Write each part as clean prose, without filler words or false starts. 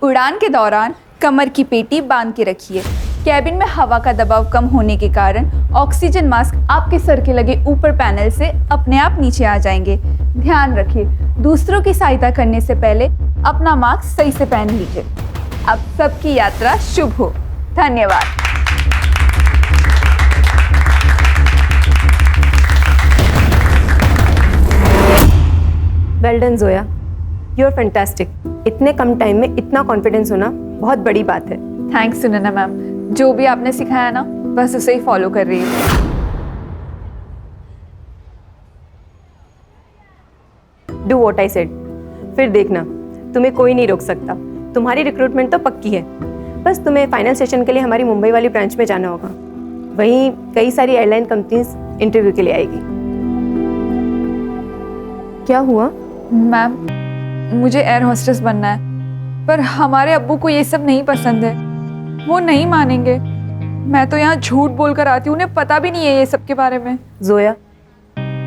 उड़ान के दौरान कमर की पेटी बांध के रखिए। कैबिन में हवा का दबाव कम होने के कारण ऑक्सीजन मास्क आपके सर के लगे ऊपर पैनल से अपने आप नीचे आ जाएंगे। ध्यान रखिए, दूसरों की सहायता करने से पहले अपना मास्क सही से पहन लीजिए। अब सबकी यात्रा शुभ हो। धन्यवाद। Well done Zoya, you are fantastic. इतने कम टाइम में इतना कॉन्फिडेंस होना बहुत बड़ी बात है। थैंक्स सुनैना मैम, जो भी आपने सिखाया ना बस उसे ही फॉलो कर रही हूँ। Do what I said. फिर देखना, तुम्हें कोई नहीं रोक सकता। तुम्हारी रिक्रूटमेंट तो पक्की है, बस तुम्हें फाइनल सेशन के लिए हमारी मुंबई वाली ब्रांच में जाना होगा। वहीं कई सारी एयरलाइन कंपनीज इंटरव्यू के लिए आएगी। क्या हुआ? मैम, मुझे एयर होस्टेस बनना है, पर हमारे अब्बू को ये सब नहीं पसंद है। वो नहीं मानेंगे। मैं तो यहाँ झूठ बोलकर आती हूँ, उन्हें पता भी नहीं है ये सब के बारे में। जोया,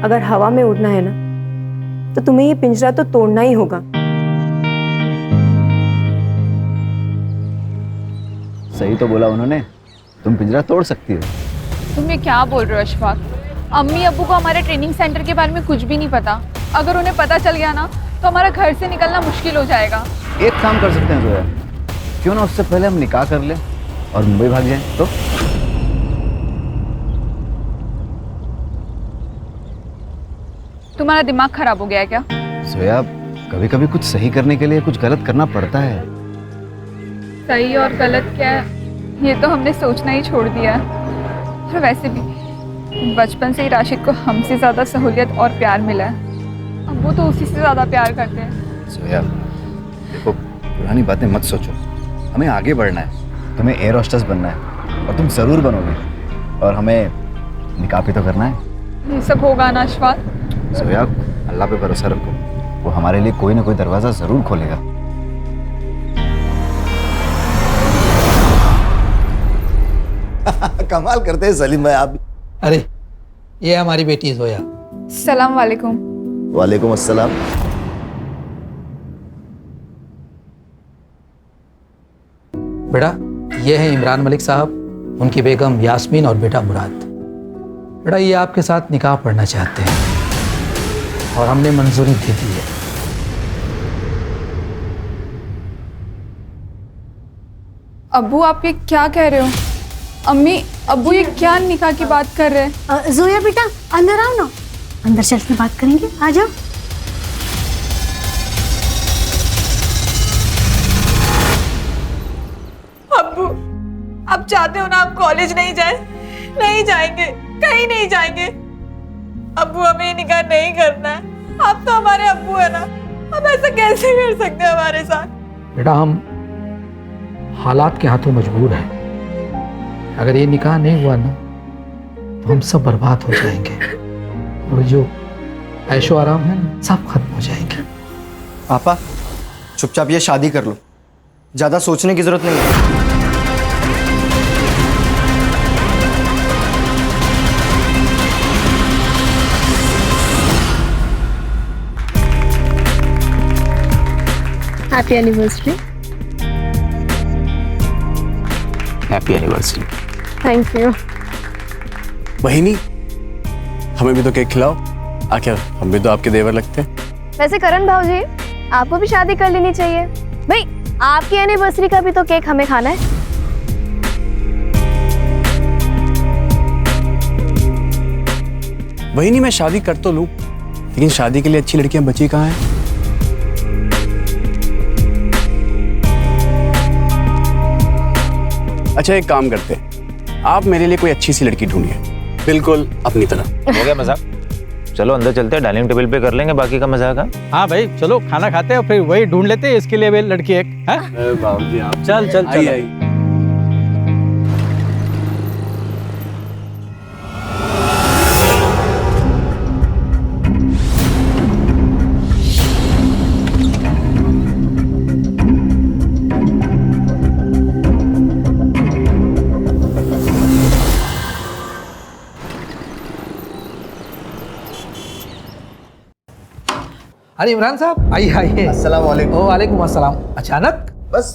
अगर हवा में उड़ना है ना तो तुम्हें ये पिंजरा तो तोड़ना ही होगा। सही तो बोला उन्होंने, तुम पिंजरा तोड़ सकती हो। तुम ये क्या बोल रहे हो अशफाक? अम्मी अब्बू को हमारे ट्रेनिंग सेंटर के बारे में कुछ भी नहीं पता। अगर उन्हें पता चल गया ना तो हमारा घर से निकलना मुश्किल हो जाएगा। एक काम कर सकते हैं जोया, क्यों ना उससे पहले हम निकाह कर लें और मुंबई भाग जाएं तो? तुम्हारा दिमाग खराब हो गया है क्या? जोया, कभी कभी कुछ सही करने के लिए कुछ गलत करना पड़ता है। सही और गलत क्या है ये तो हमने सोचना ही छोड़ दिया है। और वैसे भी बचपन से ही राशिद को हमसे ज़्यादा सहूलियत और प्यार मिला है। अब वो तो उसी से ज़्यादा प्यार करते हैं। जोया, देखो पुरानी बातें मत सोचो, हमें आगे बढ़ना है। तुम्हें एयर होस्टेस बनना है और तुम ज़रूर बनोगे, और हमें निकाह भी तो करना है। ये सब होगा ना अशफाक? जोया, अल्लाह पे भरोसा रखो, वो हमारे लिए कोई ना कोई दरवाज़ा ज़रूर खोलेगा। कमाल करते हैं सलीम भाई आप। अरे ये हमारी बेटी जोया। सलाम वालेकुम। वालेकुम अस्सलाम। बेटा ये है इमरान मलिक साहब, उनकी बेगम यास्मीन और बेटा मुराद। बेटा ये आपके साथ निकाह पढ़ना चाहते हैं और हमने मंजूरी दे दी है। अब्बू आप ये क्या कह रहे हो? अम्मी अब्बू ये क्या निकाह की बात कर रहे हैं? जोया बेटा अंदर आओ ना, अंदर चल के बात करेंगे, आ जाओ। अब्बू आप चाहते हो ना हम कॉलेज नहीं जाए? नहीं जाएंगे, कहीं नहीं जाएंगे। अब्बू हमें ये निकाह नहीं करना है। आप तो हमारे अब्बू है ना, अब ऐसा कैसे कर सकते हैं हमारे साथ? बेटा हम हालात के हाथों मजबूर हैं। अगर ये निकाह नहीं हुआ ना तो हम सब बर्बाद हो जाएंगे और जो ऐशो आराम है ना सब खत्म हो जाएंगे। पापा चुपचाप ये शादी कर लो, ज़्यादा सोचने की जरूरत नहीं है। Happy anniversary. Happy anniversary. Thank you. बहिनी हमें भी तो केक खिलाओ, आखिर हम भी तो आपके देवर लगते हैं। वैसे करण भाऊजी आपको भी शादी कर लेनी चाहिए भाई, आपकी एनिवर्सरी का भी तो केक हमें खाना है। बहिनी मैं शादी कर तो लूं, लेकिन शादी के लिए अच्छी लड़कियां बची कहाँ हैं? अच्छा एक काम करते हैं, आप मेरे लिए कोई अच्छी सी लड़की ढूंढिए, बिल्कुल अपनी तरह। हो गया मजाक, चलो अंदर चलते हैं, डाइनिंग टेबल पे कर लेंगे बाकी का मजाक। हाँ भाई चलो खाना खाते हैं और फिर वही ढूंढ लेते हैं इसके लिए भी लड़की एक है। बाबूजी आप चल चल चल आई। अरे इमरान साहब आइए आइए। अस्सलाम वालेकुम। वालेकुम अस्सलाम। अचानक? बस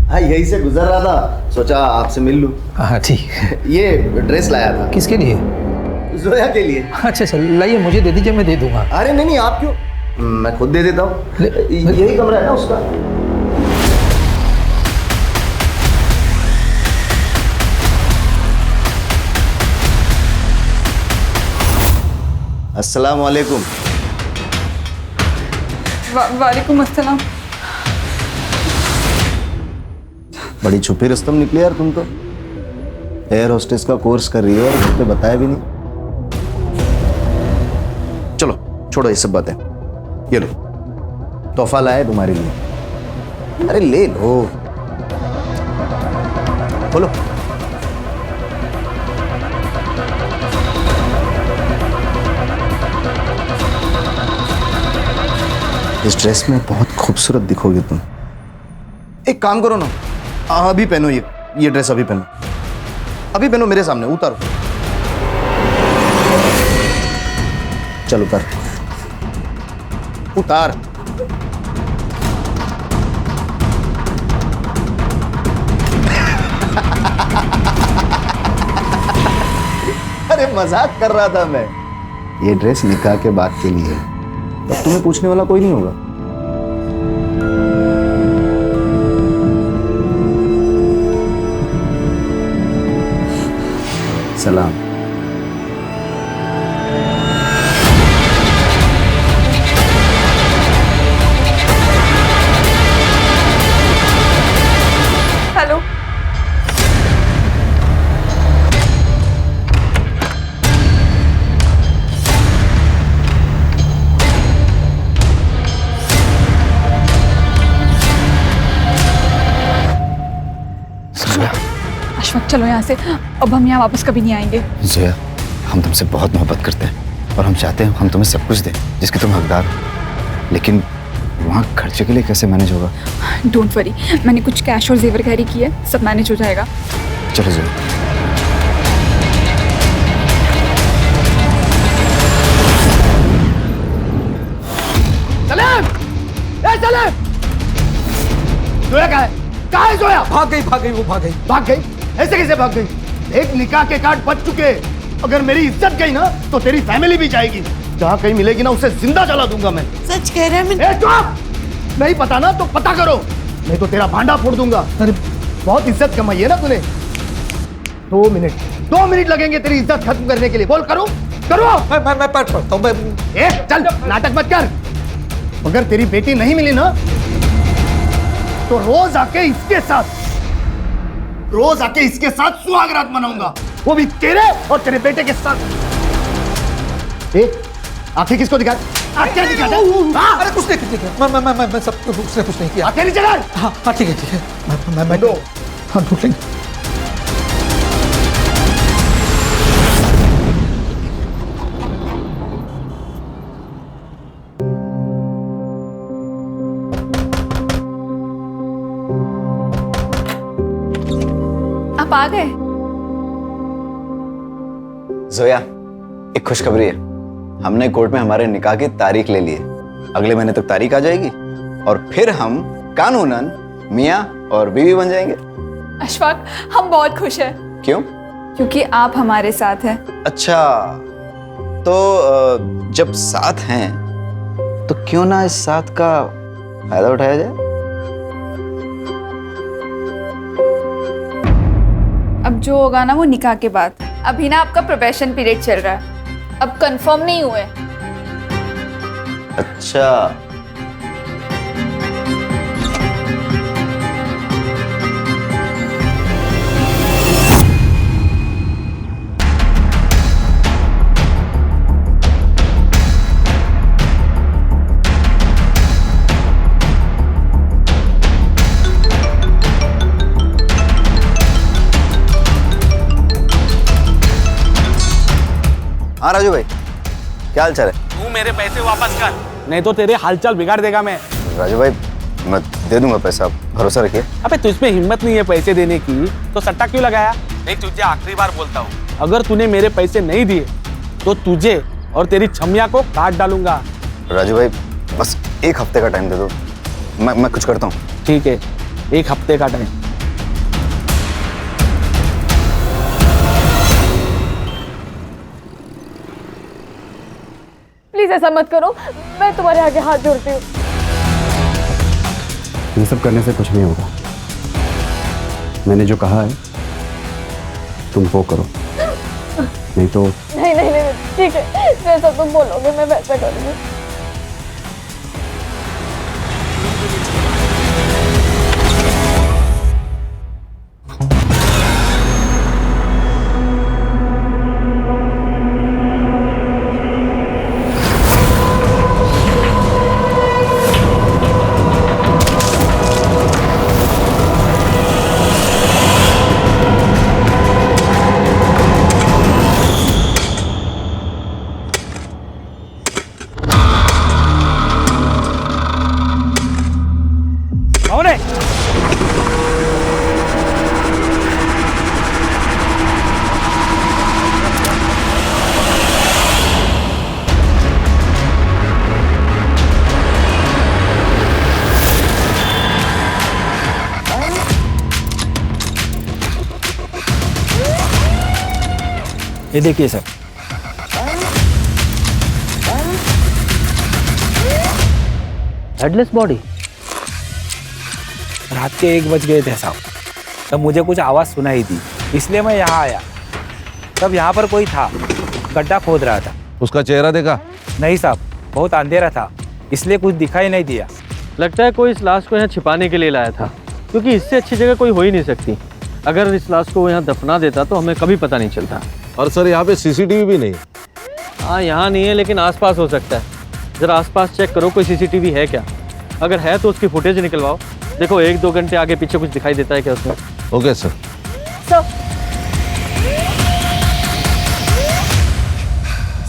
हाँ यही से गुजर रहा था, सोचा आपसे मिल लूं। हाँ ठीक। ये ड्रेस लाया था किसके लिए? जोया के लिए। अच्छा अच्छा, लाइए मुझे दे दीजिए, मैं दे दूंगा। अरे नहीं नहीं, आप क्यों, मैं खुद दे देता हूँ। यही कमरा है ना उसका। अस्सलाम वालेकुम। वालेकुम अस्सलाम। बड़ी छुपी रुस्तम निकली यार तुम तो। एयर होस्टेस का कोर्स कर रही हो और घर पे बताया भी नहीं। चलो छोड़ो ये सब बातें, ये लो तोहफा लाया तुम्हारे लिए। अरे ले लो, बोलो। इस ड्रेस में बहुत खूबसूरत दिखोगे तुम। एक काम करो ना, अभी पहनो ये ड्रेस, अभी पहनो, अभी पहनो मेरे सामने, उतारो। चलो उतार, उतार। अरे मजाक कर रहा था मैं। ये ड्रेस निकाह के बाद के लिए है, तब तुम्हें पूछने वाला कोई नहीं होगा। सलाम। हेलो। अशफाक चलो यहाँ से, अब हम यहाँ वापस कभी नहीं आएंगे। जोया, हम तुमसे बहुत मोहब्बत करते हैं और हम चाहते हैं हम तुम्हें सब कुछ दें जिसके तुम हकदार हो, लेकिन वहाँ खर्चे के लिए कैसे मैनेज होगा? डोंट वरी, मैंने कुछ कैश और जेवर कैरी किया है, सब मैनेज हो जाएगा। चलो जोया। जोया कहाँ है? कहाँ है जोया? भाग गई वो भाग गई। भाग गई? ऐसे कैसे भाग गई? एक निकाह के कार्ड बच चुके, अगर मेरी इज्जत गई ना तो तेरी फैमिली भी जाएगी। जहाँ कहीं मिलेगी ना उसे जिंदा जला दूंगा मैं। सच कह रहे हैं? चुप! नहीं पता ना तो पता करो, नहीं तो तेरा भांडा फोड़ दूंगा। अरे बहुत इज्जत कमाई है ना तूने। 2 मिनट लगेंगे तेरी इज्जत खत्म करने के लिए। बोल करो करो। मैं पढ़ता हूँ। चल नाटक मत कर। अगर तेरी बेटी नहीं मिली ना तो रोज आके इसके साथ सुहागरात मनाऊंगा, वो भी तेरे और तेरे बेटे के साथ। आंखें किसको दिखा? आंखें दिखा दे। अरे कुछ नहीं, मैं सब उसने कुछ नहीं किया। आंखें नीचे कर। हाँ ठीक है। मैं हाँ ढूंढ लेंगे। आप आ गए? जोया, एक खुशखबरी है। हमने कोर्ट में हमारे निकाह की तारीख ले ली है। अगले महीने तक तारीख आ जाएगी और फिर हम कानूनन मियाँ और बीवी बन जाएंगे। अशफाक, हम बहुत खुश हैं। क्यों? क्योंकि आप हमारे साथ हैं। अच्छा, तो जब साथ हैं तो क्यों ना इस साथ का फायदा उठाया जाए? अब जो होगा ना वो निकाह के बाद। अभी ना आपका प्रोबेशन पीरियड चल रहा है, अब कंफर्म नहीं हुए। अच्छा, हाँ राजू भाई, क्या हाल चाल है? तू मेरे पैसे वापस कर, नहीं तो तेरे हालचाल बिगाड़ देगा मैं। राजू भाई, मैं दे दूंगा पैसा, आप भरोसा रखिए। अबे तुझमें हिम्मत नहीं है पैसे देने की तो सट्टा क्यों लगाया? नहीं, तुझे आखिरी बार बोलता हूँ, अगर तूने मेरे पैसे नहीं दिए तो तुझे और तेरी छमिया को काट डालूंगा। राजू भाई, बस 1 हफ्ते का टाइम दे दो, मैं कुछ करता हूँ। ठीक है, 1 हफ्ते का टाइम। प्लीज ऐसा मत करो, मैं तुम्हारे आगे हाथ जोड़ती हूँ। ये सब करने से कुछ नहीं होगा। मैंने जो कहा है तुम वो करो, नहीं तो। नहीं नहीं नहीं, ठीक है, जैसा तुम बोलोगे मैं वैसा करूँगी। ये देखिए सर, हेडलेस बॉडी। रात के 1 बज गए थे साहब, तब मुझे कुछ आवाज़ सुनाई दी, इसलिए मैं यहाँ आया। तब यहाँ पर कोई था, गड्ढा खोद रहा था। उसका चेहरा देखा? नहीं साहब, बहुत अंधेरा था, इसलिए कुछ दिखाई नहीं दिया। लगता है कोई इस लाश को यहाँ छिपाने के लिए लाया था, क्योंकि इससे अच्छी जगह कोई हो ही नहीं सकती। अगर इस लाश को वो यहाँ दफना देता तो हमें कभी पता नहीं चलता। और सर यहाँ पे सीसीटीवी भी नहीं। हाँ, यहाँ नहीं है, लेकिन आसपास हो सकता है। ज़रा आसपास चेक करो, कोई सीसीटीवी है क्या। अगर है तो उसकी फुटेज निकलवाओ। देखो 1-2 घंटे आगे पीछे कुछ दिखाई देता है क्या उसमें। Okay sir.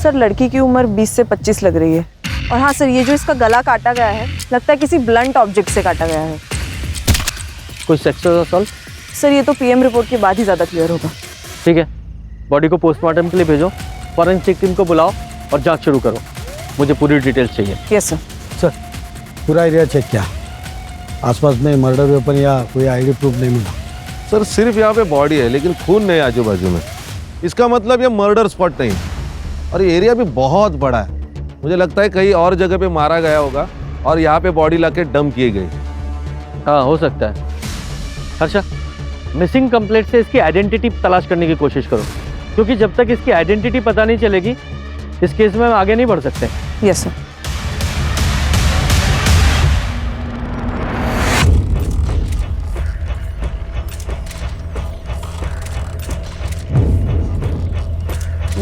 सर लड़की की उम्र 20 से 25 लग रही है। और हाँ सर, ये जो इसका गला काटा गया है, लगता है किसी ब्लंट ऑब्जेक्ट से काटा गया है। कोई सेक्सुअल असॉल्ट? सर ये तो पीएम रिपोर्ट के बाद ही ज़्यादा क्लियर होगा। ठीक है, बॉडी को पोस्टमार्टम के लिए भेजो, फॉरेंसिक टीम को बुलाओ और जांच शुरू करो। मुझे पूरी डिटेल्स चाहिए। Yes sir. सर पूरा एरिया चेक किया, आसपास में मर्डर वेपन या कोई आईडी प्रूफ नहीं मिला। सर सिर्फ यहाँ पे बॉडी है, लेकिन खून नहीं आजू बाजू में। इसका मतलब ये मर्डर स्पॉट नहीं। और ये एरिया भी बहुत बड़ा है, मुझे लगता है कहीं और जगह पे मारा गया होगा और यहाँ पे बॉडी लाके डंप की गई। हाँ हो सकता है। हर्षा, मिसिंग कंप्लेंट से इसकी आइडेंटिटी तलाश करने की कोशिश करो, क्योंकि जब तक इसकी आइडेंटिटी पता नहीं चलेगी इस केस में हम आगे नहीं बढ़ सकते। Yes sir.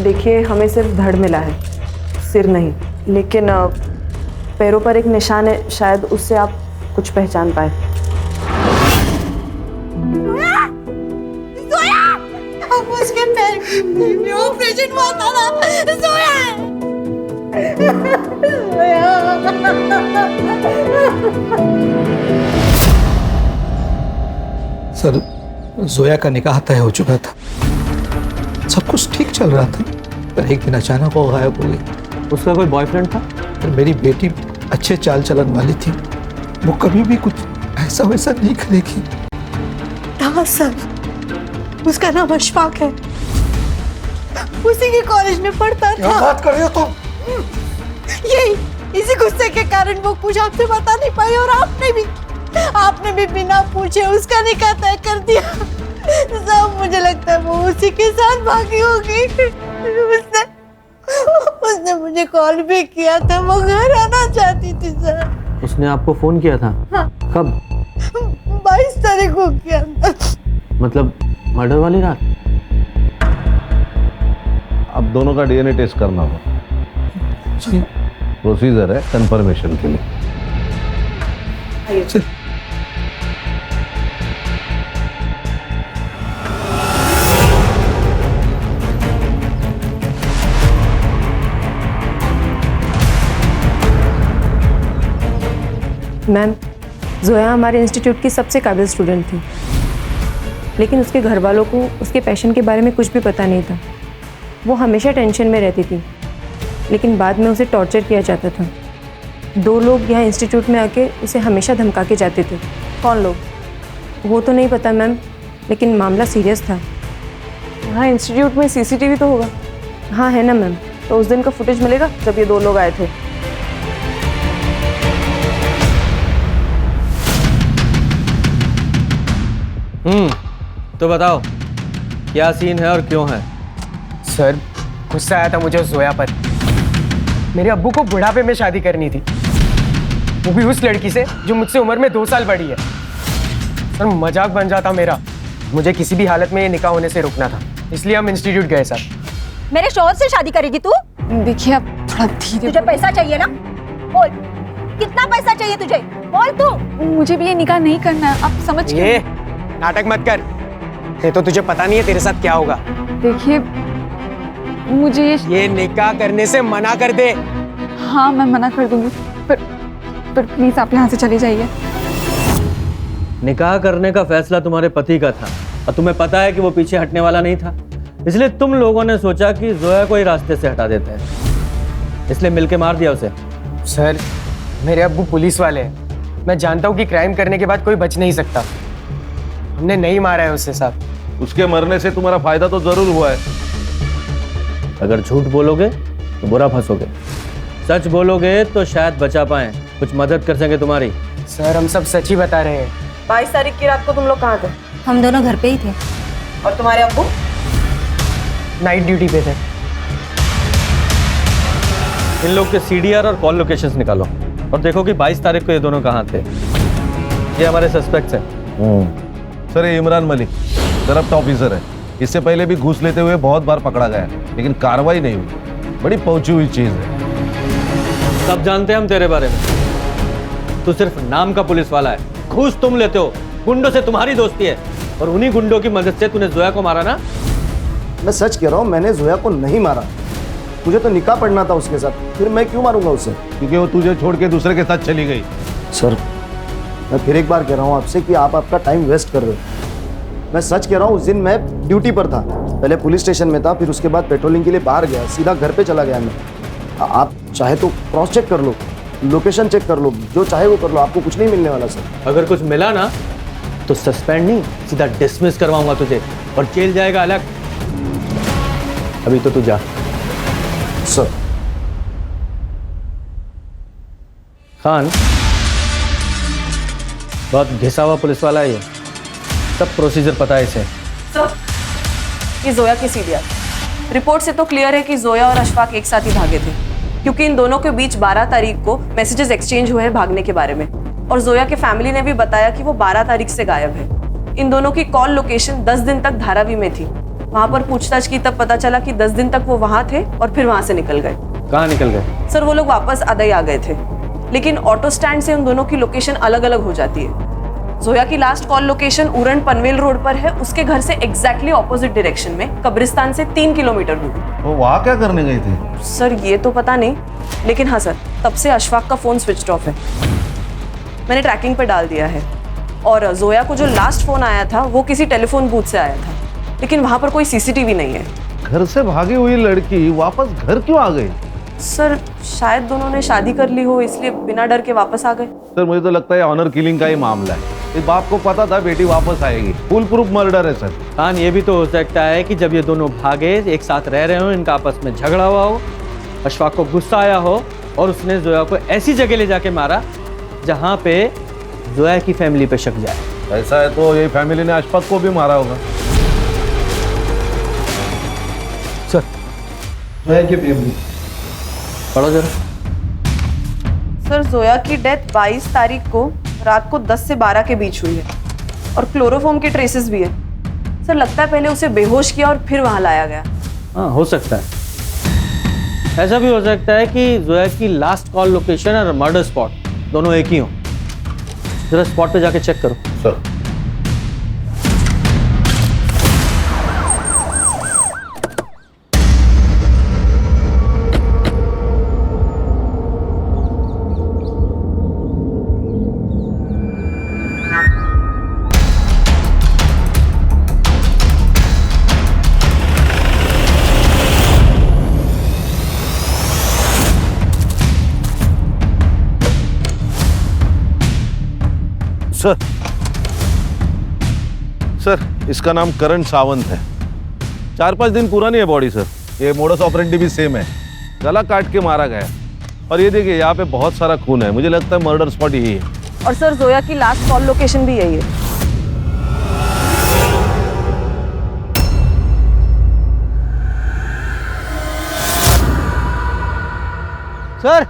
देखिए, हमें सिर्फ धड़ मिला है, सिर नहीं। लेकिन पैरों पर एक निशान है, शायद उससे आप कुछ पहचान पाए। उसके पैर में ऑपरेशन हुआ था ना, सर जोया का निकाह तय हो चुका था, सब कुछ ठीक चल रहा था, पर एक दिन अचानक वो गायब हो गई। उसका कोई बॉयफ्रेंड था? मेरी बेटी अच्छे चाल चलन वाली थी, वो कभी भी कुछ ऐसा वैसा नहीं करेगी। हाँ सर, उसका नाम अशफाक है, उसी के कॉलेज में पढ़ता था। क्या बात कर रही हो तुम? यही इसी गुस्से के कारण वो कुछ आपसे बता नहीं पाई, और आपने भी बिना पूछे उसका निकाह तय कर दिया। सब मुझे लगता है वो उसी के साथ भागी होगी। उसने मुझे कॉल भी किया था, वो घर आना चाहती थी सर। उसने आपको फोन किया था? हाँ। कब? 22 तारीख को किया था। मतलब मर्डर वाली रात? अब दोनों का डीएनए टेस्ट करना होगा, प्रोसीजर है कंफर्मेशन के लिए। मैम, जोया हमारे इंस्टीट्यूट की सबसे काबिल स्टूडेंट थी, लेकिन उसके घर वालों को उसके पैशन के बारे में कुछ भी पता नहीं था। वो हमेशा टेंशन में रहती थी, लेकिन बाद में उसे टॉर्चर किया जाता था। 2 लोग यहाँ इंस्टीट्यूट में आके उसे हमेशा धमका के जाते थे। कौन लोग? वो तो नहीं पता मैम, लेकिन मामला सीरियस था। हाँ, इंस्टीट्यूट में सीसीटीवी तो होगा। हाँ है ना मैम। तो उस दिन का फुटेज मिलेगा जब ये 2 लोग आए थे। तो बताओ क्या सीन है और क्यों है? सर, गुस्सा आया था मुझे उस जोया पर। मेरे अब्बू को बुढ़ापे में शादी करनी थी, वो भी उस लड़की से जो मुझसे उम्र में 2 साल बड़ी है। सर, मजाक बन जाता मेरा। मुझे किसी भी हालत में ये निकाह होने से रोकना था, इसलिए हम इंस्टीट्यूट गए सर। मेरे शौहर से शादी करेगी तू? देखिए आप थोड़ा धीरे। तुझे पैसा चाहिए ना? बोल, कितना पैसा चाहिए तुझे? बोल तू। मुझे भी ये निकाह नहीं करना है, आप समझ ये नाटक मत कर, ये तो तुझे पता नहीं है तेरे साथ क्या होगा। देखिए मुझे ये निकाह करने से मना कर दे। हाँ मैं मना कर दूंगी, पर प्लीज आप यहाँ से चले जाइए। निकाह करने का फैसला तुम्हारे पति का था और तुम्हें पता है कि वो पीछे हटने वाला नहीं था, इसलिए तुम लोगों ने सोचा कि जोया को ही रास्ते से हटा देते हैं, इसलिए मिलके मार दिया उसे। सर, मेरे अब्बू पुलिस वाले हैं, मैं जानता हूँ कि क्राइम करने के बाद कोई बच नहीं सकता। हमने नहीं मारा है उसे साहब। उसके मरने से तुम्हारा फायदा तो जरूर हुआ है। अगर झूठ बोलोगे तो बुरा फंसोगे, सच बोलोगे तो शायद बचा पाए, कुछ मदद कर सके तुम्हारी। सर, हम सब सच ही बता रहे हैं। 22 तारीख की रात को तुम लोग कहाँ थे? हम दोनों घर पे ही थे। और तुम्हारे अब्बू? नाइट ड्यूटी पे थे। इन लोग के सीडीआर और कॉल लोकेशंस निकालो और देखो कि 22 तारीख को ये दोनों कहाँ थे। ये हमारे सस्पेक्ट्स हैं। सर, ये इमरान मलिक करप्ट ऑफिसर है। इससे पहले भी घूस लेते हुए बहुत बार पकड़ा गया है, लेकिन कार्रवाई नहीं हुई। बड़ी पहुंची हुई चीज है। सब जानते हैं हम तेरे बारे में, तू सिर्फ नाम का पुलिस वाला है। घूस तुम लेते हो, गुंडों से तुम्हारी दोस्ती है और उन्हीं गुंडों की मदद से तूने जोया को मारा ना। मैं सच कह रहा हूँ, मैंने जोया को नहीं मारा। मुझे तो निकाह पढ़ना था उसके साथ, फिर मैं क्यों मारूंगा उसे? क्योंकि वो तुझे छोड़ के दूसरे के साथ चली गई। सर, मैं फिर एक बार कह रहा हूँ आपसे कि आप आपका टाइम वेस्ट कर रहे हो। मैं सच कह रहा हूँ, उस दिन मैं ड्यूटी पर था। पहले पुलिस स्टेशन में था, फिर उसके बाद पेट्रोलिंग के लिए बाहर गया, सीधा घर पे चला गया मैं। आप चाहे तो क्रॉस चेक कर लो, लोकेशन चेक कर लो, जो चाहे वो कर लो, आपको कुछ नहीं मिलने वाला सर। अगर कुछ मिला ना तो सस्पेंड नहीं, सीधा डिसमिस करवाऊंगा तुझे और जेल जाएगा अलग। अभी तो तू जा। सर। खान बहुत घिसा हुआ पुलिस वाला है ये, सब प्रोसीजर पता है इसे। सर, ये जोया की सीडीआर रिपोर्ट से तो क्लियर है कि जोया और अशफाक एक साथ ही भागे थे, क्योंकि इन दोनों के बीच 12 तारीख को मैसेजेस एक्सचेंज हुए हैं भागने के बारे में, और जोया के फैमिली ने भी बताया कि वो 12 तारीख से गायब है। इन दोनों की कॉल लोकेशन 10 दिन तक धारावी में थी। वहां पर पूछताछ की तब पता चला कि 10 दिन तक वो वहां थे और फिर वहां से निकल गए। कहाँ निकल गए? सर, वो लोग वापस अदई आ गए थे, लेकिन ऑटो स्टैंड से उन दोनों की लोकेशन अलग अलग हो जाती है। जोया की last call location Uran Panvel road पर है, उसके घर से एग्जैक्टली ऑपोजिट डायरेक्शन में, कब्रिस्तान से 3 किलोमीटर दूर। वो वहाँ क्या करने गई थी? सर, ये तो पता नहीं, लेकिन हाँ सर, तब से अशफाक का फोन स्विच ऑफ है। मैंने ट्रैकिंग पर डाल दिया है, और जोया को जो लास्ट फोन आया था वो किसी टेलीफोन बूथ से आया था, लेकिन वहां पर कोई सीसीटीवी नहीं है। घर से भागी हुई लड़की वापस घर क्यों आ गई? सर, शायद दोनों ने शादी कर ली हो, इसलिए बिना डर के वापस आ गए। सर, मुझे तो लगता है ऑनर किलिंग का ही मामला है। इस बाप को पता था बेटी वापस आएगी, फुल प्रूफ मर्डर है सर। खान, ये भी तो हो सकता है कि जब ये दोनों भागे, एक साथ रह रहे हो, इनका आपस में झगड़ा हुआ हो, अशफाक को गुस्सा आया हो और उसने जोया को ऐसी जगह ले जाके मारा जहाँ पे जोया की फैमिली पे शक जाए। ऐसा है तो ये फैमिली ने अशफाक को भी मारा होगा। सर, पढ़ो जरा। सर, जोया की डेथ 22 तारीख को रात को 10 से 12 के बीच हुई है, और क्लोरोफॉर्म के ट्रेसेस भी है। सर, लगता है पहले उसे बेहोश किया और फिर वहां लाया गया। हाँ, हो सकता है। ऐसा भी हो सकता है कि जोया की लास्ट कॉल लोकेशन और मर्डर स्पॉट दोनों एक ही हो। जरा स्पॉट पे जाके चेक करो। सर। सर, सर इसका नाम करण सावंत है। 4-5 दिन पुरानी है बॉडी सर। ये मोडस ऑपरेंडी भी सेम है, गला काट के मारा गया। और ये देखिए यहाँ पे बहुत सारा खून है, मुझे लगता है मर्डर स्पॉट यही है। और सर जोया की लास्ट कॉल लोकेशन भी यही है। सर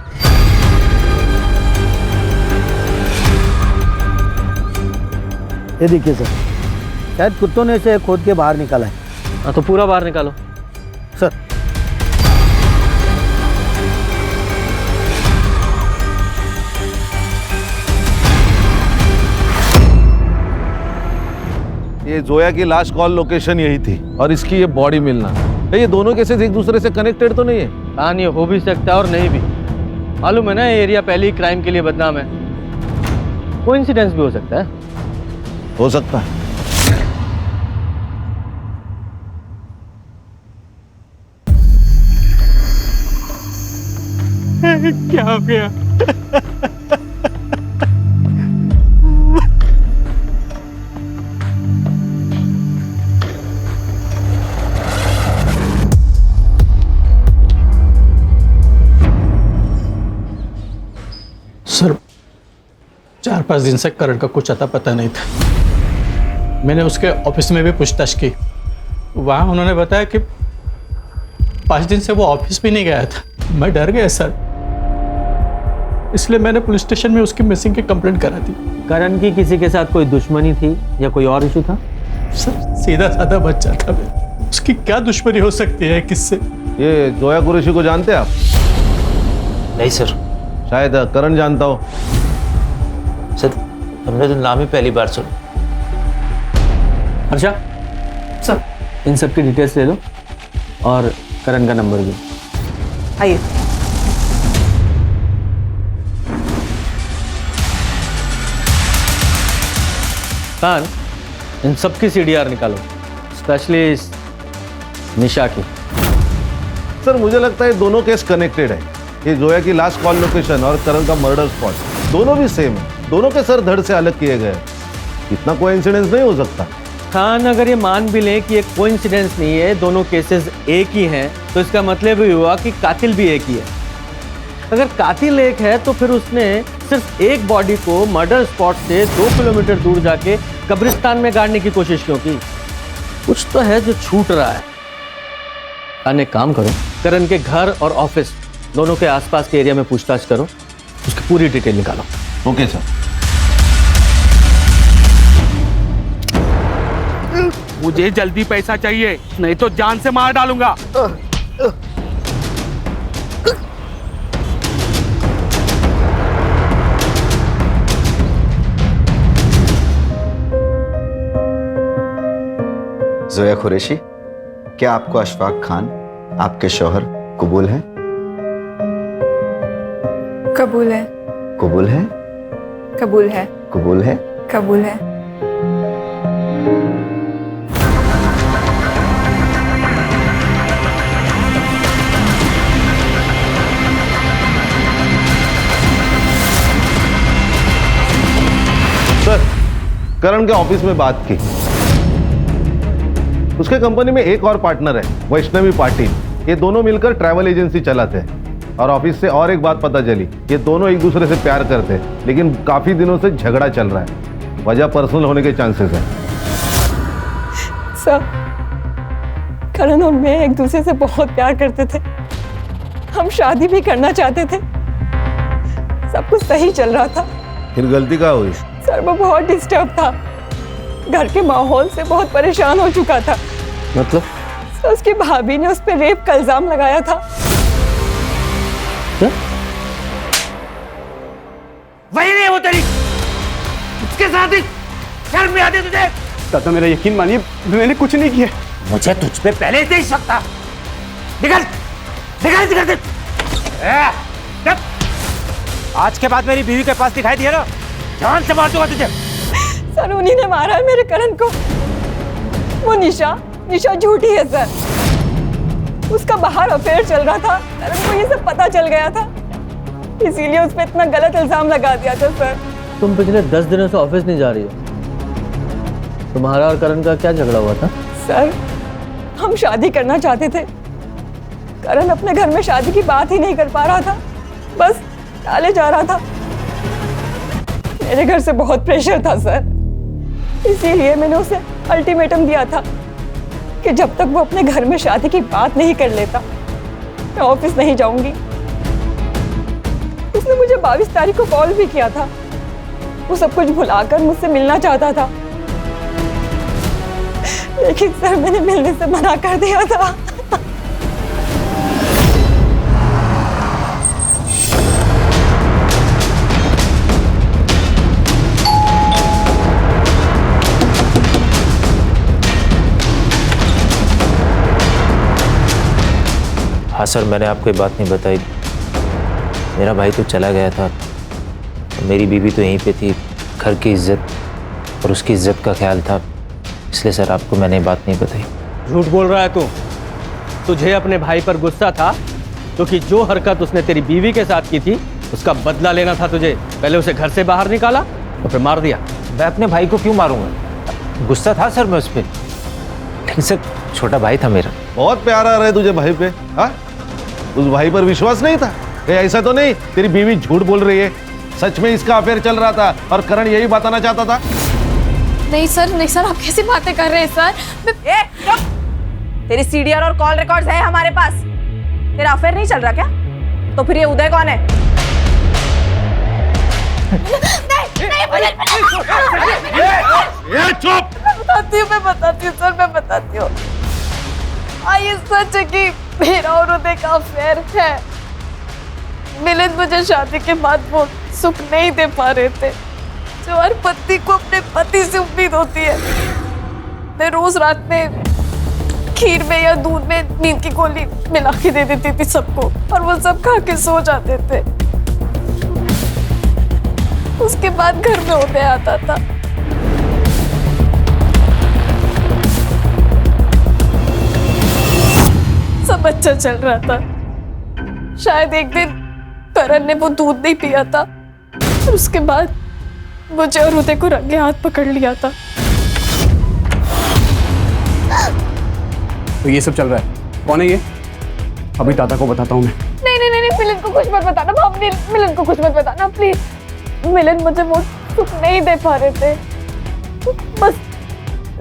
ये देखिए सर, शायद कुत्तों ने इसे खोद के बाहर निकाला है। हाँ तो पूरा बाहर निकालो सर। ये जोया की लास्ट कॉल लोकेशन यही थी और इसकी ये बॉडी मिलना, ये दोनों केसेस एक दूसरे से कनेक्टेड तो नहीं है? हाँ नहीं, हो भी सकता है और नहीं भी। मालूम है ना, ये एरिया पहले ही क्राइम के लिए बदनाम है। कोइंसिडेंस भी हो सकता है। हो सकता है। क्या हो गया? सर 4-5 दिन से करण का कुछ अता पता नहीं था। मैंने उसके ऑफिस में भी पूछताछ की, वहाँ उन्होंने बताया कि 5 दिन से वो ऑफिस भी नहीं गया था। मैं डर गया सर, इसलिए मैंने पुलिस स्टेशन में उसकी मिसिंग की कंप्लेंट करा दी। करण की किसी के साथ कोई दुश्मनी थी या कोई और इशू था? सर सीधा साधा बच्चा था मैं, उसकी क्या दुश्मनी हो सकती है किससे? ये जोया कुरैशी को जानते हैं आप? नहीं सर। शायद करण जानता हो। सर हमने तो नाम ही पहली बार सुना। अच्छा सर, इन सब की डिटेल्स ले लो और करण का नंबर भी। आइए। खान, इन सब की सीडीआर निकालो, स्पेशली निशा की। सर मुझे लगता है दोनों केस कनेक्टेड है। ये जोया की लास्ट कॉल लोकेशन और करण का मर्डर स्पॉट दोनों भी सेम है। दोनों के सर धड़ से अलग किए गए। इतना कोइंसिडेंस नहीं हो सकता। खान, अगर ये मान भी लें कि एक कोइंसिडेंस नहीं है, दोनों केसेस एक ही हैं, तो इसका मतलब ये हुआ कि कातिल भी एक ही है। अगर कातिल एक है तो फिर उसने सिर्फ एक बॉडी को मर्डर स्पॉट से 2 किलोमीटर दूर जाके कब्रिस्तान में गाड़ने की कोशिश क्यों की? कुछ तो है जो छूट रहा है। खान, एक काम करो, करण के घर और ऑफिस दोनों के आसपास के एरिया में पूछताछ करो, उसकी पूरी डिटेल निकालो। Okay sir. मुझे जल्दी पैसा चाहिए, नहीं तो जान से मार डालूंगा। जोया कुरैशी, क्या आपको अशफाक खान आपके शौहर कबूल है? कबूल है। कबूल है? कबूल है। कबूल है? कबूल है। सर, करण के ऑफिस में बात की। उसके कंपनी में एक और पार्टनर है, वैष्णवी पाटिल। ये दोनों मिलकर ट्रैवल एजेंसी चलाते हैं। और ऑफिस से और एक बात पता चली, ये दोनों एक दूसरे से प्यार करते हैं, लेकिन काफी दिनों से झगड़ा चल रहा है। वजह पर्सनल होने के चांसेस है। सर, करण और मैं एक दूसरे से बहुत प्यार करते थे। हम शादी भी करना चाहते थे। सब कुछ सही चल रहा था। फिर गलती क्या हुई? सर, वो बहुत डिस्टर्ब था, घर के माहौल से बहुत परेशान हो चुका था। मतलब? सर, उसकी भाभी ने उस पर रेप का इल्जाम लगाया था। वही नहीं वो तेरी, उसके साथ ही शर्म नहीं आती तुझे? दादा मेरा यकीन मानिए, मैंने कुछ नहीं किया। मुझे तुझ पे पहले से ही शक था। निकल निकल निकल निकल। आज के बाद मेरी बीवी के पास दिखाई दिया ना, जान से मार दूंगा तुझे। सर, उन्हीं ने मारा है मेरे करण को। वो निशा झूठी है सर। उसका बाहर अफेयर चल रहा था, करण को ये सब पता चल गया था, इसीलिए उस पर इतना गलत इल्जाम लगा दिया था सर। तुम पिछले 10 दिनों से ऑफिस नहीं जा रही हो, तुम्हारा और करण का क्या झगड़ा हुआ था? सर, हम शादी करना चाहते थे। करण अपने घर में शादी की बात ही नहीं कर पा रहा था, बस टाले जा रहा था। मेरे घर से बहुत प्रेशर था सर, इसीलिए मैंने उसे अल्टीमेटम दिया था कि जब तक वो अपने घर में शादी की बात नहीं कर लेता मैं ऑफिस नहीं जाऊंगी। उसने मुझे 22 तारीख को कॉल भी किया था। वो सब कुछ भुलाकर मुझसे मिलना चाहता था, लेकिन सर मैंने मिलने से मना कर दिया था। हाँ सर, मैंने आपको ये बात नहीं बताई। मेरा भाई तो चला गया था, मेरी बीवी तो यहीं पे थी। घर की इज्जत और उसकी इज्जत का ख्याल था, इसलिए सर आपको मैंने ये बात नहीं बताई। झूठ बोल रहा है तू। तुझे अपने भाई पर गुस्सा था क्योंकि जो हरकत उसने तेरी बीवी के साथ की थी उसका बदला लेना था तुझे। पहले उसे घर से बाहर निकाला और फिर मार दिया। मैं अपने भाई को क्यों मारूंगा? गुस्सा था सर मैं उस पर, लेकिन सर छोटा भाई था मेरा। बहुत प्यारा रहे तुझे भाई पे। हाँ, उस भाई पर विश्वास नहीं था? ऐसा तो नहीं तेरी बीवी झूठ बोल रही है? सच में इसका अफेयर चल रहा था और करण यही बताना चाहता था? नहीं सर, आप कैसी बातें कर रहे हैं सर? तेरी सीडीआर और कॉल रिकॉर्ड्स है हमारे पास। तेरा अफेयर नहीं चल रहा क्या? तो फिर ये उदय कौन है? ये चुप! मैं बताती हूँ सर, मैं बताती हूँ। ये सच है कि मेरा और उदय का अफेयर है। मिलिंद मुझे शादी के बाद वो सुख नहीं दे पा रहे थे जो हर पत्नी को अपने पति से उम्मीद होती है। मैं रोज रात में खीर में या दूध में नींद की गोली मिला के दे देती थी सबको, और वो सब खा के सो जाते थे। उसके बाद घर में उदय आता था। सब अच्छा चल रहा था। शायद एक दिन करण ने वो दूध नहीं पिया था और उसके बाद मुझे और उदय को रंगे हाथ पकड़ लिया था। तो ये सब चल रहा है, कौन है ये? अभी दादा को बताता हूँ मैं। नहीं, मिलिंद को कुछ मत बताना। भाभी, मिलिंद को कुछ मत बताना प्लीज। मिलिंद मुझे वो सुख नहीं दे पा रहे थे, बस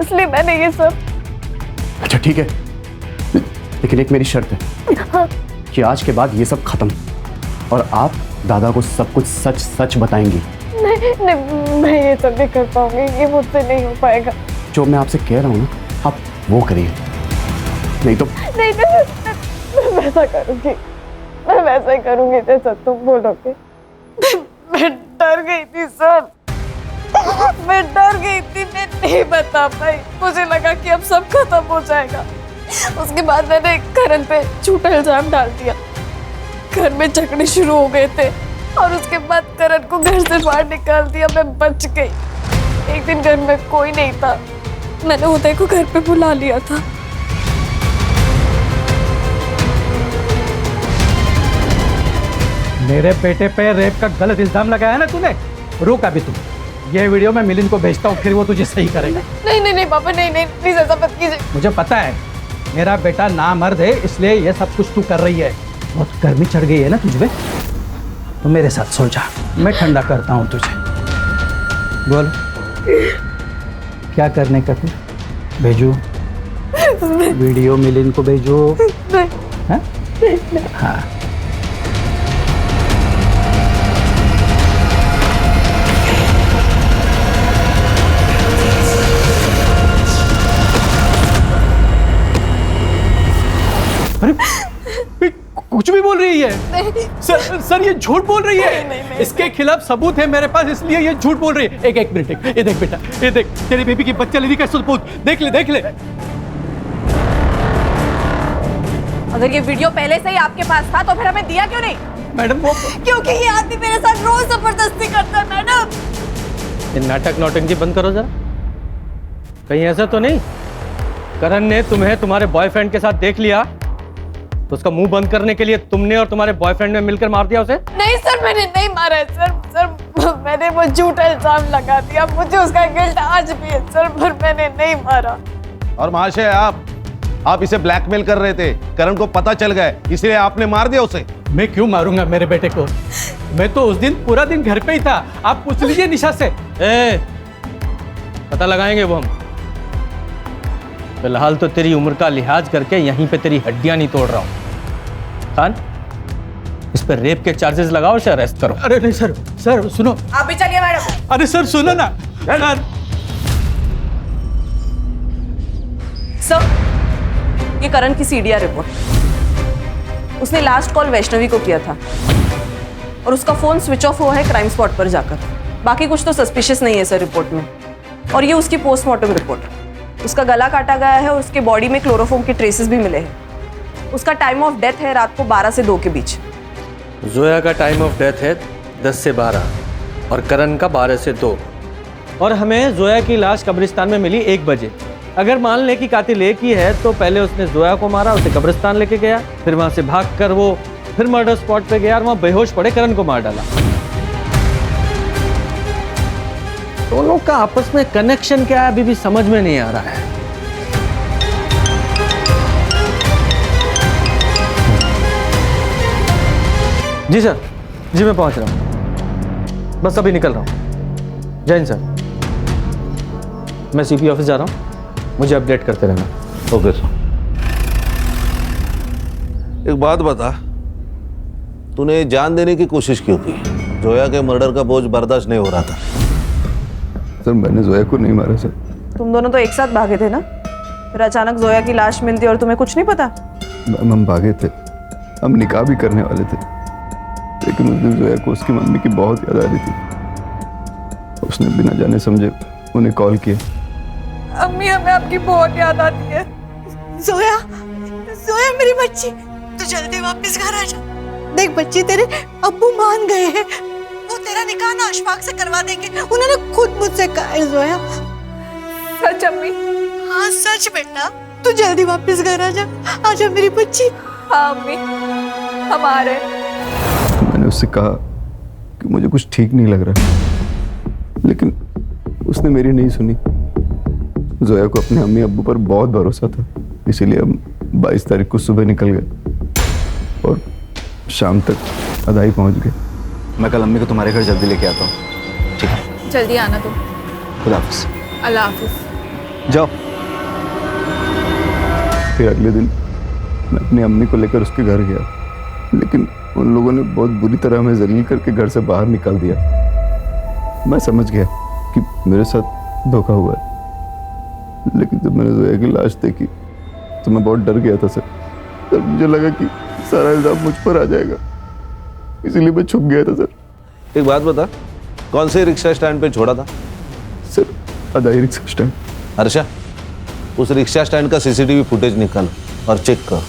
इसलिए मैंने ये सब। अच्छा ठीक है, लेकिन एक मेरी शर्त है कि आज के बाद ये सब खत्म और आप दादा को सब कुछ सच सच बताएंगी। नहीं, मैं ये सब नहीं कर पाऊंगी, ये मुझसे नहीं हो पाएगा। जो मैं आपसे कह रहा हूँ ना, आप वो करिए, नहीं तो नहीं, मैं वैसा करूंगी, मैं वैसा ही करूंगी जैसा तुम बोलोगे। मैं डर गई थी सर, मैं डर गई थी, मैं नहीं बता पाई। मुझे लगा कि अब सब खत्म हो जाएगा। उसके बाद मैंने करण पे झूठा इल्जाम डाल दिया। घर में झगड़े शुरू हो गए थे और उसके बाद करण को घर से बाहर निकाल दिया। मैं बच गई। एक दिन घर में कोई नहीं था, मैंने उदय को घर पे बुला लिया था। मेरे बेटे पे रेप का गलत इल्जाम लगाया ना तूने? रुक अभी तुम, ये वीडियो मैं मिलिंद को भेजता हूँ, फिर वो तुझे सही करेगा। नहीं पापा, नहीं प्लीज ऐसा मत कीजिए। मुझे पता है मेरा बेटा नामर्द है, इसलिए ये सब कुछ तू कर रही है। बहुत गर्मी चढ़ गई है ना तुझ पे, तो मेरे साथ सो जा, मैं ठंडा करता हूँ तुझे। बोल क्या करने का फिर? भेजू वीडियो मिलिंद को भेजो? हाँ? हाँ। कुछ भी बोल रही है। सर ये झूठ बोल रही है। नहीं, इसके खिलाफ सबूत है मेरे पास, इसलिए ये झूठ बोल रही है। एक मिनट, ये देख बेटा, ये देख तेरी बेबी की बच्चा लेने का सबूत, देख ले। अगर ये वीडियो पहले से ही आपके पास था तो फिर हमें दिया क्यों नहीं? मैडम वो क्योंकि ये आदमी मेरे साथ रोज जबरदस्ती करता है मैडम। ये नाटक नौटंकी बंद करो जरा। कहीं ऐसा तो नहीं करण ने तुम्हें तुम्हारे बॉयफ्रेंड के साथ देख लिया तो उसका मुंह बंद करने के लिए तुमने और तुम्हारे बॉयफ्रेंड ने मिलकर मार दिया उसे? नहीं सर, मैंने नहीं मारा है सर। मैंने वो झूठा इल्जाम लगा दिया, मुझे उसका गिल्ट आज भी है सर, पर मैंने नहीं मारा। और महाशय आप इसे ब्लैकमेल कर रहे थे, करण को पता चल गया इसलिए आपने मार दिया उसे। मैं क्यों मारूंगा मेरे बेटे को? मैं तो उस दिन पूरा दिन घर पे ही था। आप पूछ लीजिए निशा से। पता लगाएंगे वो हम। फिलहाल तो तेरी उम्र का लिहाज करके यहीं पे तेरी हड्डियां नहीं तोड़ रहा हूं। खान, इस पर रेप के चार्जेस लगाओ, उसे अरेस्ट करो। अरे नहीं सर, सर सुनो। आप भी चलिए मैडम। अरे सर सुनो ना। सर, ये करण की सीडीआर रिपोर्ट। उसने लास्ट कॉल वैष्णवी को किया था और उसका फोन स्विच ऑफ हुआ है क्राइम स्पॉट पर जाकर। बाकी कुछ तो सस्पिशियस नहीं है सर रिपोर्ट में। और ये उसकी पोस्टमार्टम रिपोर्ट। उसका गला काटा गया है और उसके बॉडी में क्लोरोफॉर्म के ट्रेसेस भी मिले हैं। उसका टाइम ऑफ डेथ है रात को 12 से 2 के बीच। जोया का टाइम ऑफ डेथ है 10 से 12 और करण का 12 से 2। और हमें जोया की लाश कब्रिस्तान में मिली 1 बजे। अगर मान ले कि कातिल एक ही है तो पहले उसने जोया को मारा, उसे कब्रिस्तान लेके गया, फिर वहां से भागकर वो फिर मर्डर स्पॉट पे गया और वहां बेहोश पड़े करण को मार डाला। दोनों का आपस में कनेक्शन क्या है अभी भी समझ में नहीं आ रहा है। जी सर, जी मैं पहुंच रहा हूं, बस अभी निकल रहा हूं। जय हिंद सर। मैं सीपी ऑफिस जा रहा हूं, मुझे अपडेट करते रहना। Okay sir. एक बात बता, तूने जान देने की कोशिश क्यों की? जोया के मर्डर का बोझ बर्दाश्त नहीं हो रहा था। सर मैंने जोया को नहीं मारा सर। तुम दोनों तो एक साथ भागे थे ना, फिर अचानक जोया की लाश मिलती और तुम्हें कुछ नहीं पता? हम भागे थे, हम निकाह भी करने वाले थे, लेकिन उस दिन जोया को उसकी मम्मी की बहुत याद आ रही थी। उसने बिना जाने समझे उन्हें कॉल किया। अम्मी, हमें आपकी बहुत याद आती है। जोया, जोया मेरी बच्ची, तू जल्दी वापस घर आ जा। देख बच्ची, तेरे अब्बू मान गए हैं, वो तेरा निकाह ना अशफाक से करवा देंगे। उन्होंने खुद मुझसे कहा है जोया। सच अम्मी? हाँ सच बेटा, तू जल्दी वापस घर आ जा। आजा मेरी बच्ची। हाँ अम्मी, हम आ रहे हैं। मैंने उससे कहा कि मुझे कुछ ठीक नहीं लग रहा, लेकिन उसने मेरी नहीं सुनी। जोया को अपने अम्मी अब्बू पर बहुत भरोसा था, इसीलिए हम 22 तारीख को सुबह निकल गए और शाम तक अदाई पहुंच गए। मैं कल अम्मी को तुम्हारे घर जल्दी लेके आता हूँ, ठीक है? जल्दी आना तुम। खुदा हाफिज। अल्लाह हाफिज। जाओ। फिर अगले दिन मैं अपनी अम्मी को लेकर उसके घर गया, लेकिन उन लोगों ने बहुत बुरी तरह हमें जलील करके घर से बाहर निकाल दिया। मैं समझ गया कि मेरे साथ धोखा हुआ है, लेकिन जब मैंने जोया की लाश देखी तो मैं बहुत डर गया था सर। तब मुझे लगा कि सारा इल्जाम मुझ पर आ जाएगा, इसीलिए मैं छुप गया था सर। एक बात बता, कौन से रिक्शा स्टैंड पे छोड़ा था? सर अदाई रिक्शा स्टैंड। हर्षा, उस रिक्शा स्टैंड का सीसीटीवी फुटेज निकाल और चेक कर।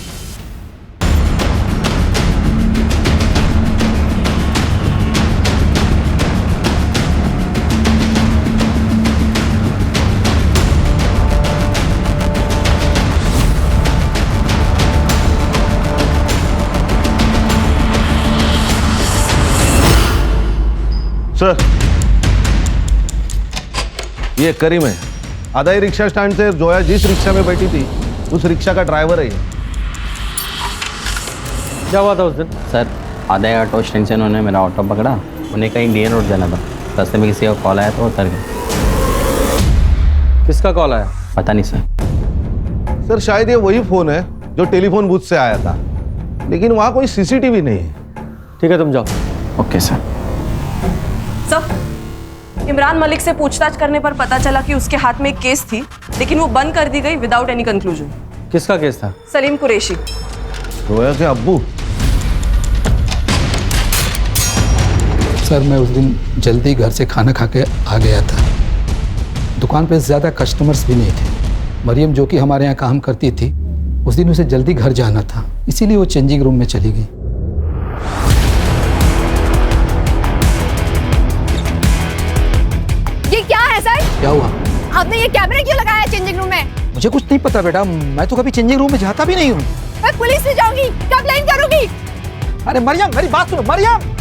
सर, ये करीम है, अदाई रिक्शा स्टैंड से जोया जिस रिक्शा में बैठी थी उस रिक्शा का ड्राइवर है ये। क्या हुआ था उस दिन? सर, अदाई ऑटो स्टैंड से उन्होंने मेरा ऑटो पकड़ा, उन्हें कहीं डीएन रोड जाना था। रास्ते में किसी का कॉल आया तो उतर गए। किसका कॉल आया? पता नहीं सर। सर शायद ये वही फोन है जो टेलीफोन बूथ से आया था, लेकिन वहां कोई सीसीटीवी नहीं है। ठीक है तुम जाओ। Okay sir. Sir, Imran Malik से पूछताछ करने पर पता चला कि उसके हाथ में एक केस थी, लेकिन वो बंद कर दी गई विदाउट एनी कंक्लूजन। किसका केस था? सलीम कुरैशी। जोया के अब्बू? सर मैं उस दिन जल्दी घर से खाना खा के आ गया था। दुकान पे ज़्यादा कस्टमर्स भी नहीं थे। मरियम जो कि हमारे यहाँ काम करती थी, उस दिन उसे जल्दी घर जाना था, इसीलिए वो चेंजिंग रूम में चली गई। ये क्या है सर? क्या हुआ? आपने ये कैमरा क्यों लगाया है चेंजिंग रूम में? मुझे कुछ नहीं पता बेटा, मैं तो कभी चेंजिंग रूम में जाता भी नहीं हूँ। मैं पुलिस से जाऊंगी, कंप्लेन करूंगी। अरे मरियम मेरी बात सुनो। मरियम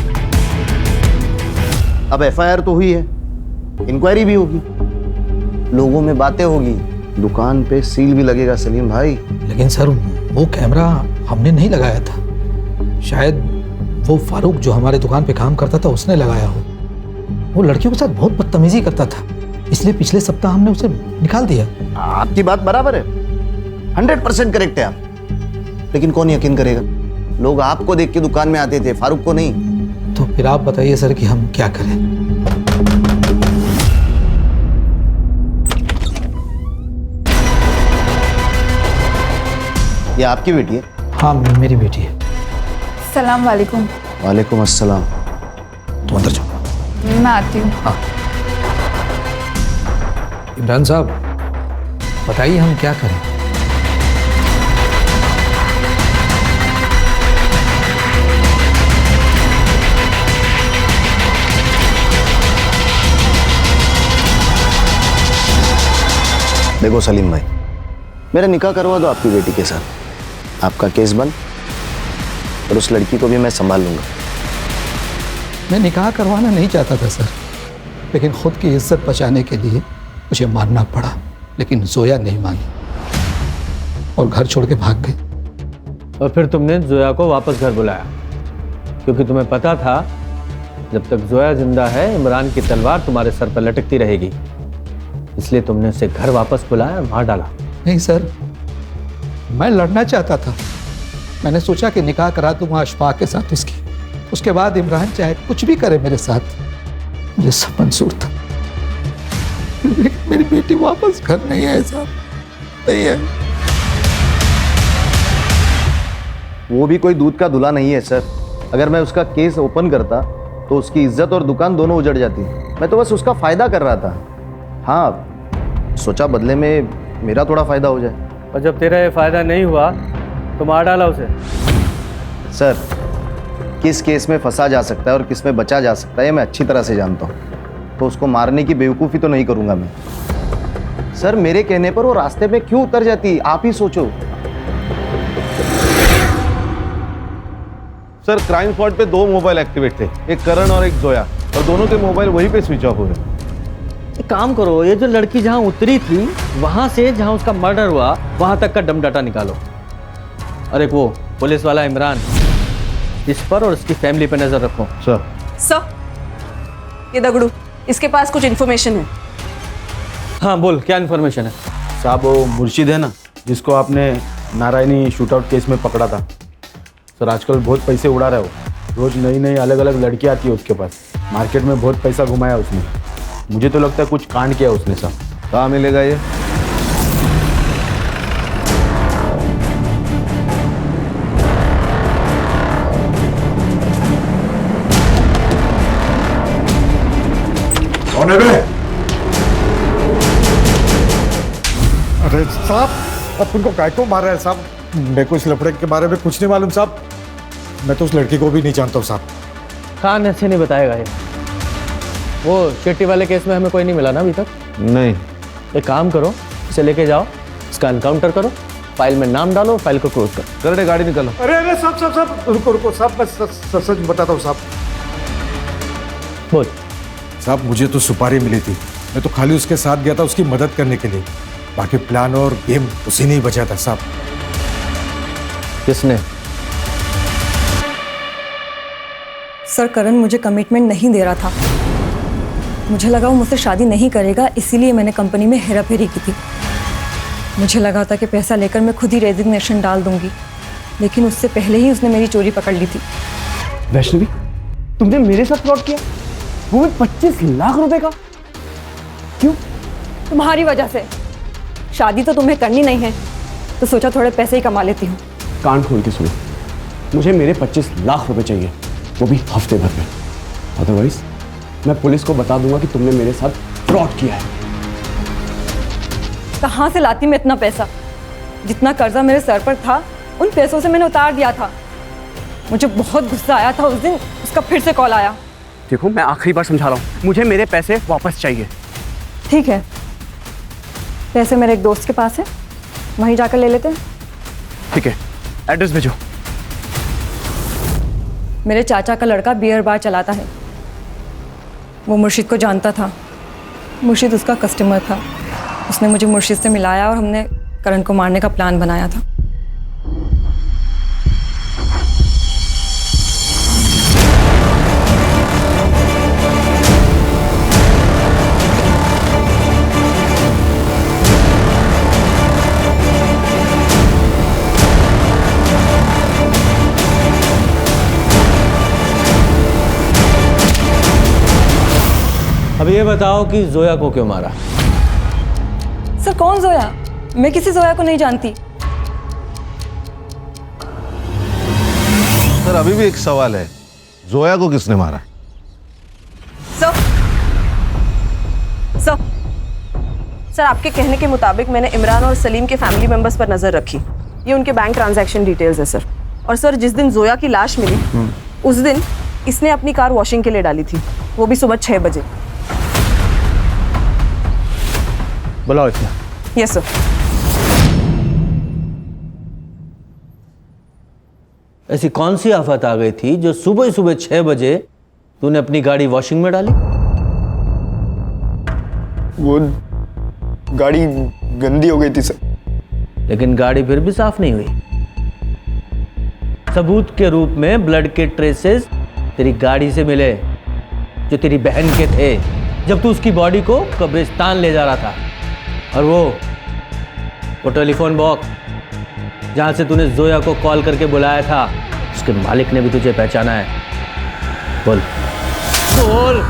अब एफआईआर तो हुई है, इंक्वायरी भी होगी, लोगों में बातें होगी, दुकान पे सील भी लगेगा सलीम भाई। लेकिन सर वो कैमरा हमने नहीं लगाया था, शायद वो फारूक जो हमारे दुकान पे काम करता था उसने लगाया हो। वो लड़कियों के साथ बहुत बदतमीजी करता था, इसलिए पिछले सप्ताह हमने उसे निकाल दिया। आपकी बात बराबर है, 100% करेक्ट है आप, लेकिन कौन यकीन करेगा? लोग आपको देख के दुकान में आते थे, फारूक को नहीं। तो फिर आप बताइए सर कि हम क्या करें? ये आपकी बेटी है? हाँ मेरी बेटी है। सलाम वालेकुम। वालेकुम अस्सलाम। तुम अंदर जाओ। मैं आती हूँ। हाँ इमरान साहब बताइए हम क्या करें? देखो सलीम भाई, मेरा निकाह करवा दो आपकी बेटी के साथ, आपका केस बंद, और उस लड़की को भी मैं संभाल लूंगा। मैं निकाह करवाना नहीं चाहता था सर, लेकिन खुद की इज्जत बचाने के लिए मुझे मानना पड़ा। लेकिन जोया नहीं मानी और घर छोड़ के भाग गई। और फिर तुमने जोया को वापस घर बुलाया, क्योंकि तुम्हें पता था जब तक जोया जिंदा है इमरान की तलवार तुम्हारे सर पर लटकती रहेगी, इसलिए तुमने उसे घर वापस बुलाया और मार डाला। नहीं सर, मैं लड़ना चाहता था। मैंने सोचा कि निकाह करा दूंगा अशफाक के साथ उसकी, उसके बाद इमरान चाहे कुछ भी करे मेरे साथ, मुझे सब मंजूर था। मेरी बेटी वापस घर नहीं है साहब, नहीं है। वो भी कोई दूध का दूल्हा नहीं है सर। अगर मैं उसका केस ओपन करता तो उसकी इज्जत और दुकान दोनों उजड़ जाती। मैं तो बस उसका फायदा कर रहा था। हाँ, सोचा बदले में मेरा थोड़ा फायदा हो जाए। और जब तेरा ये फायदा नहीं हुआ तो मार डाला उसे। सर, किस केस में फंसा जा सकता है और किस में बचा जा सकता है मैं अच्छी तरह से जानता हूँ, तो उसको मारने की बेवकूफ़ी तो नहीं करूँगा मैं। सर, मेरे कहने पर वो रास्ते में क्यों उतर जाती, आप ही सोचो। सर, क्राइम स्पॉट पे 2 मोबाइल एक्टिवेट थे, एक करण और एक जोया, और दोनों के मोबाइल वहीं पे स्विच ऑफ हुए। एक काम करो, ये जो लड़की जहाँ उतरी थी वहां से जहाँ उसका मर्डर हुआ वहां तक का डम डाटा निकालो। और एक वो पुलिस वाला इमरान, इस पर और इसकी फैमिली पे नजर रखो। सर, ये दगड़ू, इसके पास कुछ इन्फॉर्मेशन है। हाँ बोल, क्या इन्फॉर्मेशन है? साहब, वो मुर्शिद है ना जिसको आपने नारायणी शूटआउट केस में पकड़ा था सर, आजकल बहुत पैसे उड़ा रहा है वो। रोज नई नई अलग अलग लड़कियाँ आती है उसके पास, मार्केट में बहुत पैसा घुमाया उसने। मुझे तो लगता है कुछ कांड किया उसने साहब। कहाँ मिलेगा ये? कौन है बे? अरे साहब, अब उनको काय को मार रहे हैं साहब? मेरे को इस लफड़े के बारे में कुछ नहीं मालूम साहब। मैं तो उस लड़की को भी नहीं जानता हूँ साहब। खान ऐसे नहीं बताएगा ये। वो शेट्टी वाले केस में हमें कोई नहीं मिला ना अभी तक? नहीं। एक काम करो, इसे लेके जाओ, इसका एनकाउंटर करो, फाइल में नाम डालो, फाइल को क्लोज करो। कर गाड़ी निकालो। अरे अरे साहब साहब साहब, रुको रुको साहब, मैं सच बताता हूँ साहब। बोल। साहब, मुझे तो सुपारी मिली थी, मैं तो खाली उसके साथ गया था उसकी मदद करने के लिए। बाकी प्लान और गेम उसी ने ही बचा था साहब। किसने? सर, करण मुझे कमिटमेंट नहीं दे रहा था। मुझे लगा वो मुझसे शादी नहीं करेगा, इसीलिए मैंने कंपनी में हेराफेरी की थी। मुझे लगा था कि पैसा लेकर मैं खुद ही रेजिग्नेशन डाल दूंगी, लेकिन उससे पहले ही उसने मेरी चोरी पकड़ ली थी। वैष्णवी, तुमने मेरे साथ फ्रॉड किया, वो भी 25 लाख रुपए का? क्यों? तुम्हारी वजह से। शादी तो तुम्हें करनी नहीं है, तो सोचा थोड़े पैसे ही कमा लेती हूँ। कान खोल के सुनो, मुझे मेरे 25 लाख रुपए चाहिए, वो भी हफ्ते भर में। अदरवाइज मैं पुलिस को बता दूंगा कि तुमने मेरे साथ फ्रॉड किया है। कहाँ से लाती मैं इतना पैसा? जितना कर्जा मेरे सर पर था उन पैसों से मैंने उतार दिया था। मुझे बहुत गुस्सा आया था उस दिन, उसका फिर से कॉल आया। देखो, मैं आखिरी बार समझा रहा हूँ, मुझे मेरे पैसे वापस चाहिए। ठीक है, पैसे मेरे एक दोस्त के पास है, वहीं जाकर ले लेते हैं। ठीक है, एड्रेस भेजो। मेरे चाचा का लड़का बियर बार चलाता है, वो मुर्शिद को जानता था। मुर्शिद उसका कस्टमर था। उसने मुझे मुर्शिद से मिलाया और हमने करण को मारने का प्लान बनाया था। अब ये बताओ कि जोया को क्यों मारा? सर कौन जोया? मैं किसी जोया को नहीं जानती। सर अभी भी एक सवाल है, जोया को किसने मारा? सर आपके कहने के मुताबिक मैंने इमरान और सलीम के फैमिली मेंबर्स पर नजर रखी। ये उनके बैंक ट्रांजैक्शन डिटेल्स है सर। और सर जिस दिन जोया की लाश मिली उस दिन इसने अपनी कार वॉशिंग के लिए डाली थी, वो भी सुबह 6 बजे। बुलाओ इतना। Yes sir. ऐसी कौन सी आफत आ गई थी जो सुबह सुबह 6 बजे तूने अपनी गाड़ी वॉशिंग में डाली? वो गाड़ी गंदी हो गई थी सर। लेकिन गाड़ी फिर भी साफ नहीं हुई। सबूत के रूप में ब्लड के ट्रेसेस तेरी गाड़ी से मिले जो तेरी बहन के थे जब तू उसकी बॉडी को कब्रिस्तान ले जा रहा था। और वो टेलीफोन बॉक्स जहां से तूने जोया को कॉल करके बुलाया था, उसके मालिक ने भी तुझे पहचाना है। बोल बोल।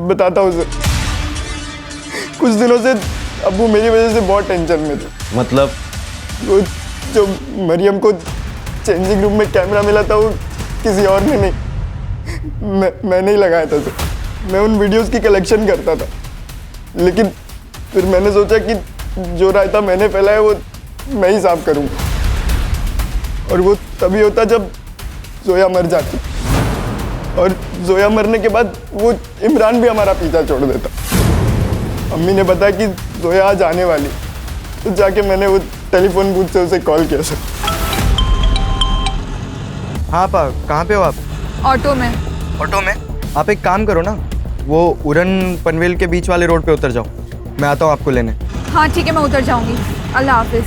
बताता हूँ सर। कुछ दिनों से अब्बू मेरी वजह से बहुत टेंशन में थे। मतलब? वो जो मरियम को चेंजिंग रूम में कैमरा मिला था वो किसी और ने नहीं, मैंने ही लगाया था सर। मैं उन वीडियोस की कलेक्शन करता था, लेकिन फिर मैंने सोचा कि जो रायता मैंने फैलाया वो मैं ही साफ करूँगा। और वो तभी होता जब जोया मर जाती, और जोया मरने के बाद वो इमरान भी हमारा पीछा छोड़ देता। अम्मी ने बताया कि जोया आज आने वाली, तो जाके मैंने वो टेलीफोन बूथ से उसे कॉल किया सर। हाँ पा, कहाँ पे हो आप? ऑटो में। ऑटो में? आप एक काम करो ना, वो उड़न पनवेल के बीच वाले रोड पे उतर जाओ, मैं आता हूँ आपको लेने। हाँ ठीक है, मैं उतर जाऊंगी। अल्लाह हाफिज।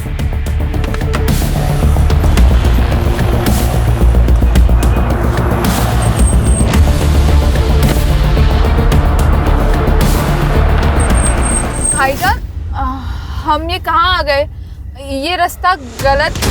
भाईजान, हम ये कहाँ आ गए? ये रास्ता गलत।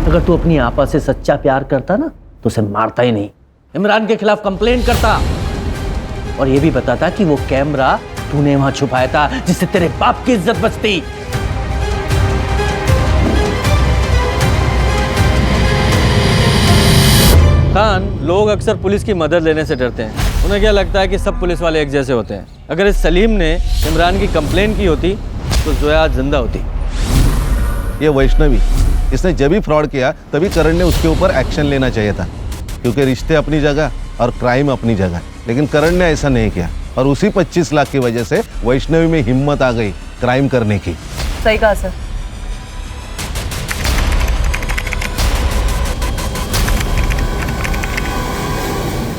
अगर तू अपनी आपा से सच्चा प्यार करता ना तो उसे मारता ही नहीं, इमरान के खिलाफ कंप्लेंट करता और ये भी बताता कि वो कैमरा तूने वहां छुपाया था जिससे तेरे बाप की इज्जत बचती। खान, लोग अक्सर पुलिस की मदद लेने से डरते हैं। उन्हें क्या लगता है कि सब पुलिस वाले एक जैसे होते हैं। अगर इस सलीम ने इमरान की कंप्लेंट की होती तो जोया आज जिंदा होती। ये वैष्णवी, इसने जब भी फ्रॉड किया तभी करण ने उसके ऊपर एक्शन लेना चाहिए था, क्योंकि रिश्ते अपनी जगह और क्राइम अपनी जगह। लेकिन करण ने ऐसा नहीं किया और उसी 25 लाख की वजह से वैष्णवी में हिम्मत आ गई क्राइम करने की। सही कहा सर।